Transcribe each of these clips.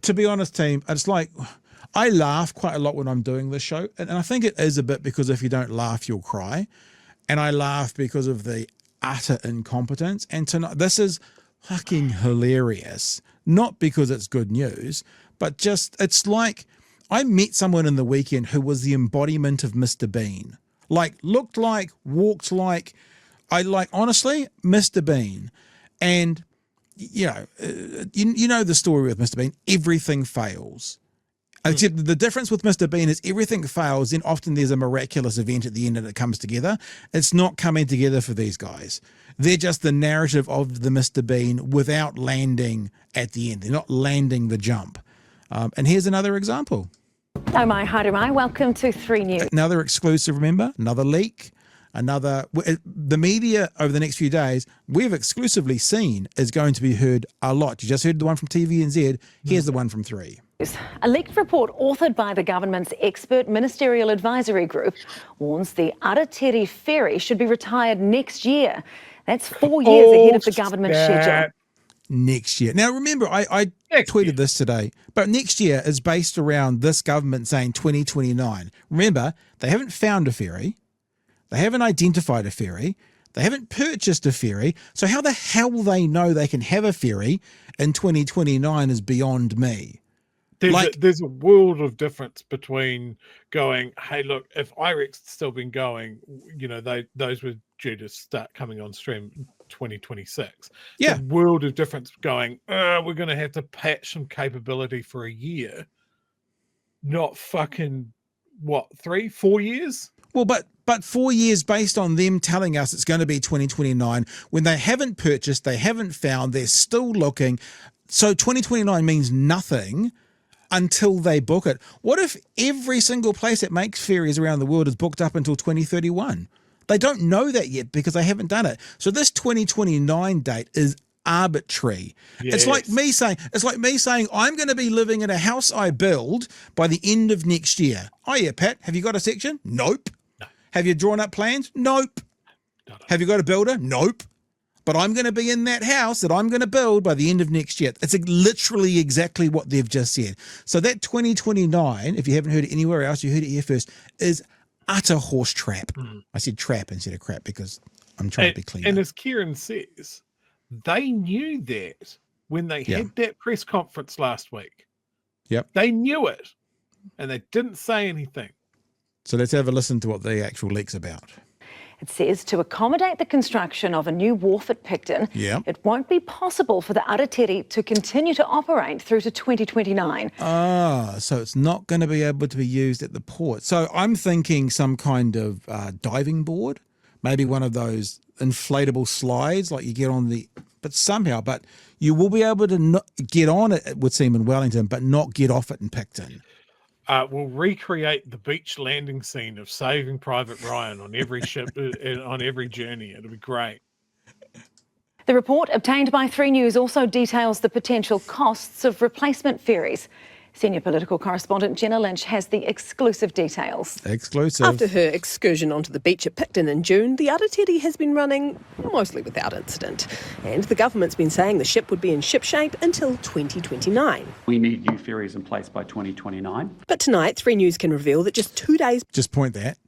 to be honest, team, it's like I laugh quite a lot when I'm doing this show. And I think it is a bit because if you don't laugh, you'll cry. And I laugh because of the utter incompetence. And tonight, this is fucking hilarious. Not because it's good news, but just, it's like I met someone in the weekend who was the embodiment of Mr. Bean. Like, looked like, walked like, honestly, Mr. Bean. And, you know the story with Mr. Bean. Everything fails. Except the difference with Mr. Bean is everything fails, then often there's a miraculous event at the end and it comes together. It's not coming together for these guys. They're just the narrative of the Mr. Bean without landing at the end. They're not landing the jump. And here's another example. Oh my, Harumai, welcome to 3 News. Another exclusive, remember? Another leak. The media over the next few days, we've exclusively seen is going to be heard a lot. You just heard the one from TVNZ. Here's the one from 3. A leaked report authored by the government's expert ministerial advisory group warns the Aratiri ferry should be retired next year. That's 4 years ahead of the government schedule. Next year. Now, remember, I tweeted this today, but next year is based around this government saying 2029. Remember, they haven't found a ferry. They haven't identified a ferry. They haven't purchased a ferry. So how the hell they know they can have a ferry in 2029 is beyond me. There's a world of difference between going, hey, look, if IREX had still been going, those were due to start coming on stream 2026. Yeah. The world of difference going, we're going to have to patch some capability for a year. Not fucking, 3-4 years? Well, but 4 years based on them telling us it's going to be 2029 when they haven't purchased, they haven't found, they're still looking. So 2029 means nothing until they book it. What if every single place that makes ferries around the world is booked up until 2031? They don't know that yet because they haven't done it. So this 2029 date is arbitrary. Yes. It's like me saying I'm going to be living in a house I build by the end of next year. Oh yeah, Pat, have you got a section? Nope. No. Have you drawn up plans? Nope. No. Have you got a builder? Nope. But I'm going to be in that house that I'm going to build by the end of next year. It's literally exactly what they've just said. So that 2029, if you haven't heard it anywhere else, you heard it here first, is utter horse trap. I said trap instead of crap because I'm trying to be clean. And as Kieran says, they knew that when they had that press conference last week. Yep. They knew it and they didn't say anything. So let's have a listen to what the actual leak's about. It says to accommodate the construction of a new wharf at Picton, it won't be possible for the Aratiri to continue to operate through to 2029. So it's not going to be able to be used at the port. So I'm thinking some kind of diving board, maybe one of those inflatable slides like you get on but you will be able to get on it, it would seem, in Wellington, but not get off it in Picton. We'll recreate the beach landing scene of Saving Private Ryan on every ship, on every journey. It'll be great. The report obtained by 3 News also details the potential costs of replacement ferries. Senior political correspondent Jenna Lynch has the exclusive details. Exclusive. After her excursion onto the beach at Picton in June, the Aratiri has been running mostly without incident. And the government's been saying the ship would be in ship shape until 2029. We need new ferries in place by 2029. But tonight, 3 News can reveal that just 2 days... Just point that.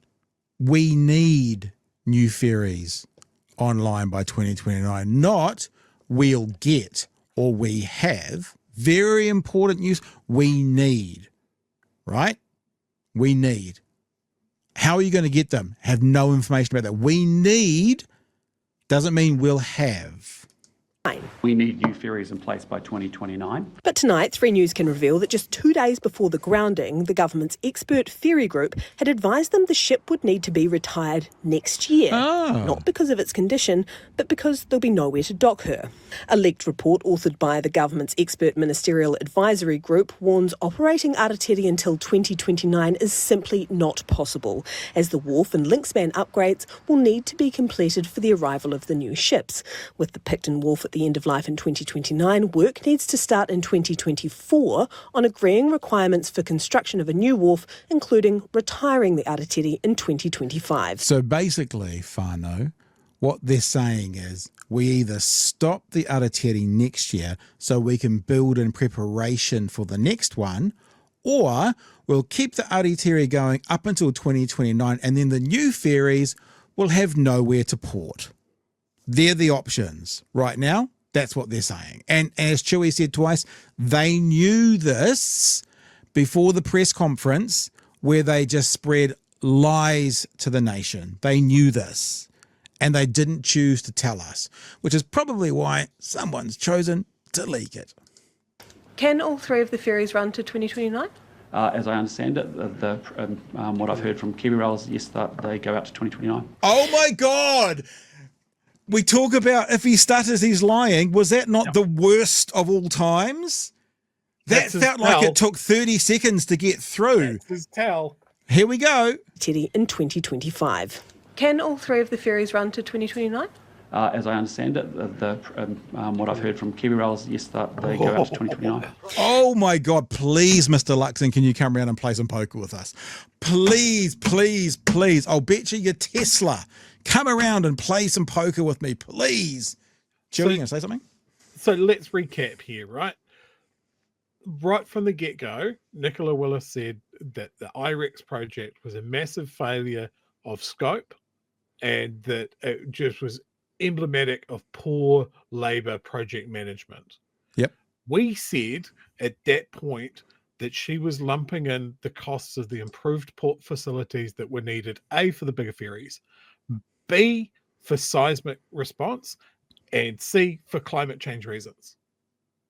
We need new ferries online by 2029, not we'll get or we have. Very important news. We need, right? We need. How are you going to get them? Have no information about that. We need doesn't mean we'll have. We need new ferries in place by 2029. But tonight, 3 News can reveal that just 2 days before the grounding, the government's expert ferry group had advised them the ship would need to be retired next year. Not because of its condition, but because there'll be nowhere to dock her. A leaked report authored by the government's expert ministerial advisory group warns operating Aratiri until 2029 is simply not possible, as the wharf and linkspan upgrades will need to be completed for the arrival of the new ships. With the Picton Wharf at the end of life in 2029, work needs to start in 2024 on agreeing requirements for construction of a new wharf, including retiring the Aratiri in 2025. So basically, whānau, what they're saying is we either stop the Aratiri next year so we can build in preparation for the next one, or we'll keep the Aratiri going up until 2029 and then the new ferries will have nowhere to port. They're the options. Right now, that's what they're saying. And as Chewie said twice, they knew this before the press conference where they just spread lies to the nation. They knew this and they didn't choose to tell us, which is probably why someone's chosen to leak it. Can all three of the ferries run to 2029? As I understand it, what I've heard from Kiwi Rail is yes, that they go out to 2029. Oh my God! We talk about if he stutters, he's lying. Was that not the worst of all times? That felt like it took 30 seconds to get through. That's his tell. Here we go. Teddy in 2025. Can all three of the ferries run to 2029? As I understand it, what I've heard from Kiwi Rail is yes, that they go out to 2029. Oh my God, please, Mr. Luxon, can you come around and play some poker with us? Please, please, please. I'll bet you your Tesla. Come around and play some poker with me, please. Chewie, you going to say something? So let's recap here, right? Right from the get-go, Nicola Willis said that the IREX project was a massive failure of scope and that it just was emblematic of poor Labor project management. Yep. We said at that point that she was lumping in the costs of the improved port facilities that were needed, A, for the bigger ferries, B, for seismic response, and C, for climate change reasons.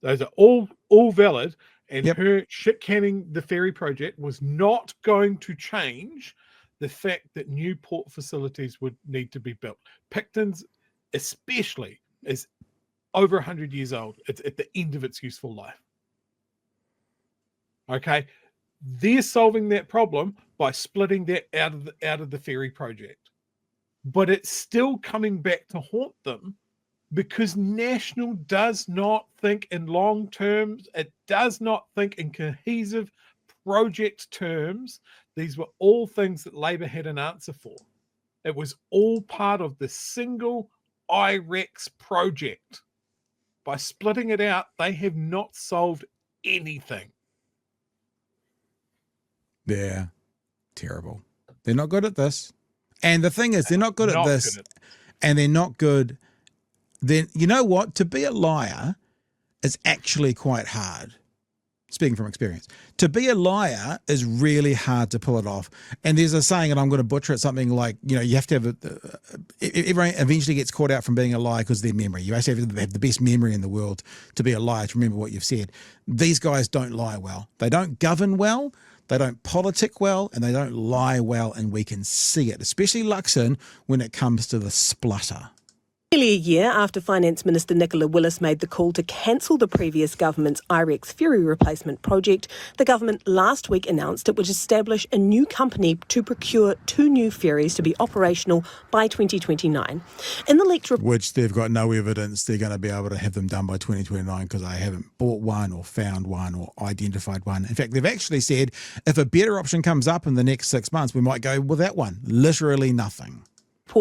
Those are all valid, and her shit canning the ferry project was not going to change the fact that new port facilities would need to be built. Picton's especially is over 100 years old. It's at the end of its useful life. Okay, they're solving that problem by splitting that out of the ferry project, but it's still coming back to haunt them because National does not think in long terms. It does not think in cohesive project terms. These were all things that Labor had an answer for. It was all part of the single IREX project. By splitting it out, they have not solved anything. They're terrible. They're not good at this. And the thing is, they're not good at this. And they're not good. Then, you know what? To be a liar is actually quite hard. Speaking from experience, to be a liar is really hard to pull it off. And there's a saying, and I'm going to butcher it, something like, you know, you have to have everyone eventually gets caught out from being a liar because of their memory. You actually have to have the best memory in the world to be a liar, to remember what you've said. These guys don't lie well. They don't govern well. They don't politic well, and they don't lie well, and we can see it, especially Luxon when it comes to the splutter. Nearly a year after Finance Minister Nicola Willis made the call to cancel the previous government's IREX ferry replacement project, the government last week announced it would establish a new company to procure 2 new ferries to be operational by 2029. In the leaked report, which they've got no evidence they're going to be able to have them done by 2029 because they haven't bought one or found one or identified one. In fact, they've actually said if a better option comes up in the next 6 months, we might go with that one. Literally nothing.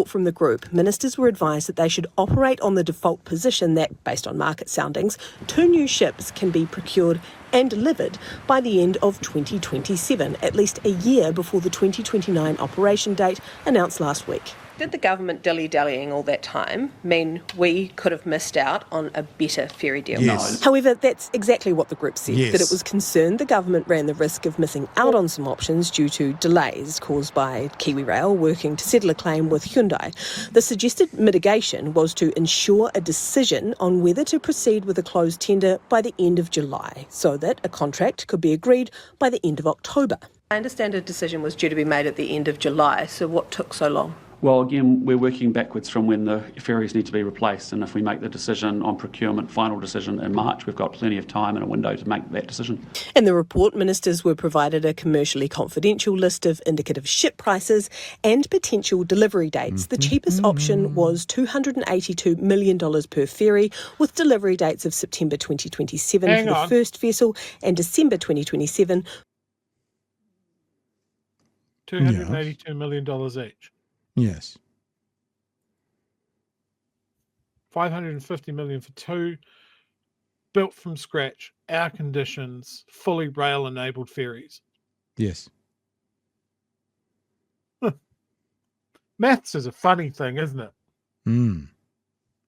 From the group, ministers were advised that they should operate on the default position that, based on market soundings, 2 new ships can be procured and delivered by the end of 2027, at least a year before the 2029 operation date announced last week. Did the government dilly-dallying all that time mean we could have missed out on a better ferry deal? Yes. However, that's exactly what the group said, Yes. that it was concerned the government ran the risk of missing out on some options due to delays caused by Kiwi Rail working to settle a claim with Hyundai. The suggested mitigation was to ensure a decision on whether to proceed with a closed tender by the end of July, so that a contract could be agreed by the end of October. I understand a decision was due to be made at the end of July, so what took so long? Well, again, we're working backwards from when the ferries need to be replaced, and if we make the decision on procurement, final decision in March, we've got plenty of time and a window to make that decision. In the report, ministers were provided a commercially confidential list of indicative ship prices and potential delivery dates. The cheapest option was $282 million per ferry, with delivery dates of September 2027 for the first vessel and December 2027. $282 million each. Yes. 550 million for 2 built from scratch, our conditions, fully rail-enabled ferries. Yes. Maths is a funny thing, isn't it?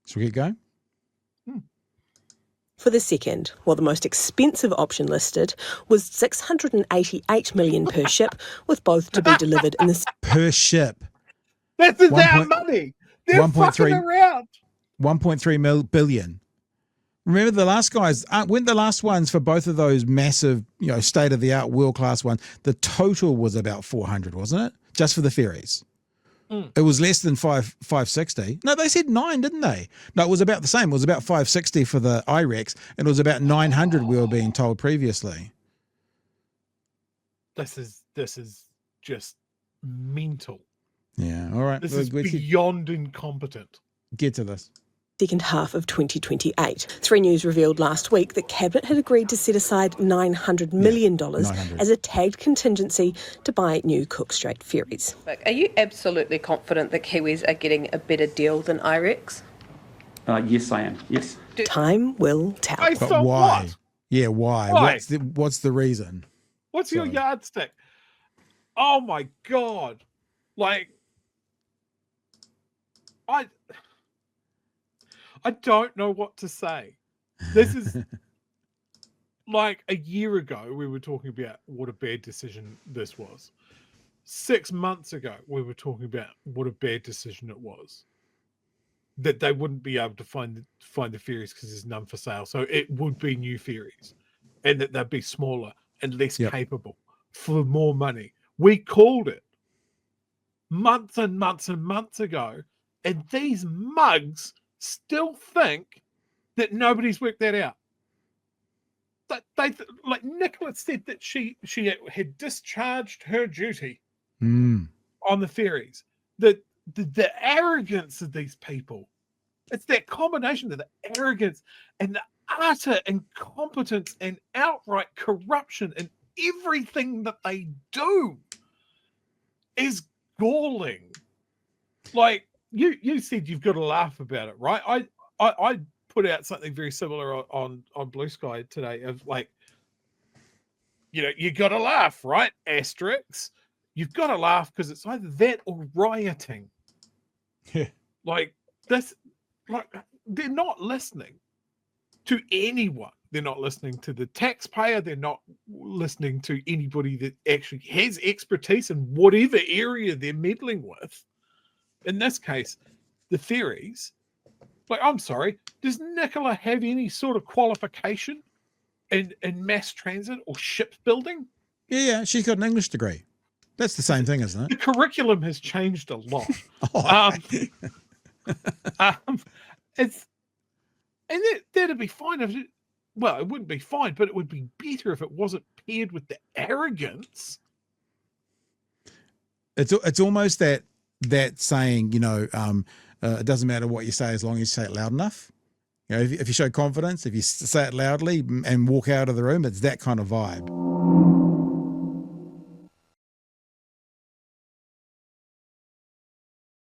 Shall we get going? For the second, the most expensive option listed was $688 million per ship, with both to be delivered in the Per ship. This is our point- money. They're 1.3 fucking around. 1.3 billion. Remember the last guys, weren't the last ones for both of those massive, state-of-the-art, world-class ones, the total was about 400, wasn't it? Just for the ferries. It was less than 560. No, they said 9, didn't they? No, it was about the same. It was about 560 for the IREX, and it was about 900 we were being told previously. This is just mental. Yeah, all right. This is beyond incompetent. Get to this. second half of 2028. 3 News revealed last week that Cabinet had agreed to set aside $900 million as a tagged contingency to buy new Cook Strait ferries. Are you absolutely confident that Kiwis are getting a better deal than IREX? Yes, I am. Yes. Time will tell. Based But on why? what? Yeah, why? Why? What's the reason? What's your yardstick? Oh my God. Like, I don't know what to say. This is like a year ago, we were talking about what a bad decision this was. 6 months ago, we were talking about what a bad decision it was. That they wouldn't be able to find the ferries because there's none for sale. So it would be new ferries, and that they'd be smaller and less capable for more money. We called it months and months and months ago, and these mugs still think that nobody's worked that out. But like Nicola said that she had discharged her duty on the ferries. The arrogance of these people. It's that combination of the arrogance and the utter incompetence and outright corruption in everything that they do is galling. Like you said, you've got to laugh about it, right? I put out something very similar on Blue Sky today of like, you got to laugh, right? Asterix. You've got to laugh because it's either that or rioting. Yeah. Like this, like they're not listening to anyone. They're not listening to the taxpayer. They're not listening to anybody that actually has expertise in whatever area they're meddling with. In this case, the ferries. Like, I'm sorry, does Nicola have any sort of qualification in mass transit or shipbuilding? Yeah, she's got an English degree. That's the same thing, isn't The it? curriculum has changed a lot. That'd be fine if it, well, it wouldn't be fine, but it would be better if it wasn't paired with the arrogance. It's almost that saying, it doesn't matter what you say as long as you say it loud enough. If you show confidence, if you say it loudly and walk out of the room, it's that kind of vibe.